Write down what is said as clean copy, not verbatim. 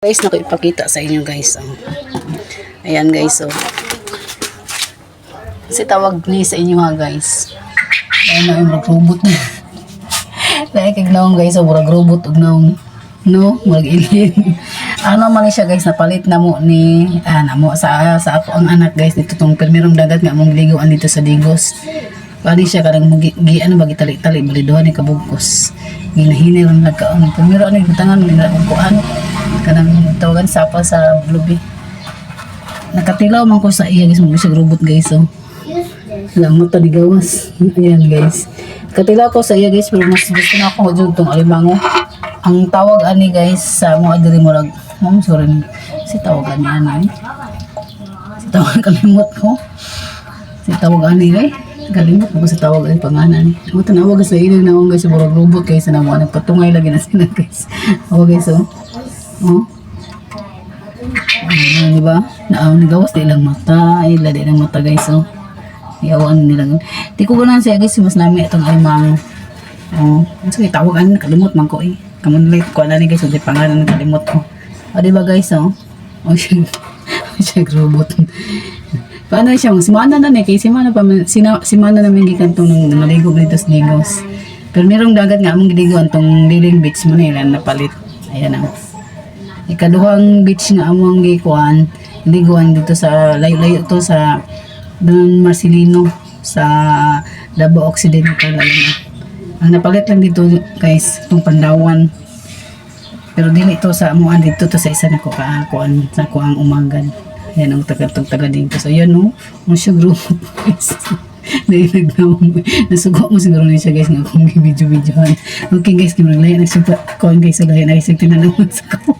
Guys, naku ipakita sa inyo guys. Ayan guys, so. Kasi tawag ni sa inyo ha guys. Ayan na yung robot. Dahil kagnaong guys, so murag robot ug naong no, murag alien. Ano man siya guys, napalit na mo ni mo sa ako ang anak guys dito tong permirong dagat nga mong ligoan dito sa Digos. Pani siya kadang ano bagi tali-tali baliduhan ni kabugkos. Ginahinay lang nagkaon. Pero ano yung tangan nila kung kuan kanang tawagan sapa sa lobby. Nakatilaw man ko sa iya guys, mo siya robot guys so. Lang mo ta digawas. Ayan guys. Katilaw ko sa iya guys pero mas gusto na ako jud tong alimango. Ang tawag ani guys sa mo adiri mo lag. Sorry. Si tawag ani ani. Si tawag kalimot ko. Si tawag ani guys. Kalimot ko sa tawag ang pangalan ni. Mo tanawag sa ilang naong guys sa robot guys na mo nagpatungay lagi na sila guys. Oh guys oh. Oh. Di ba? Nagawas di lang mata. Ay ladi ng mata guys oh. Iyawan nila. Di ko gunan siya guys mas nami itong alimang. Oh, so tawag ani kalimot man ko eh. Kamun late ko na ni guys di pangalan kalimot ko. O di ba guys oh. Oh siya robot. Paano siya? Simana na kay simana pa simana namin gikanto ng naligo dito sa Digos. Pero merong dagat nga among giligoan tong Liling Beach mo nila napalit. Ayan ang. Ikaduhang beach nga among gikuan, liguan dito sa layo-layo to sa Don Marcelino sa Davao Occidental ayun. Ang napalit lang dito guys, itong Pandawan. Pero dili to sa amuan dito to sa isa na ko kaakuan sa kuang umagan. Yan ang taga dito. So yan no, mo siya group guys. Nasugo mo siguro niya siya guys nga kung video-videohan. Okay guys, kimrang layan na siya kuan guys sa layan na isang tinanong sa ko.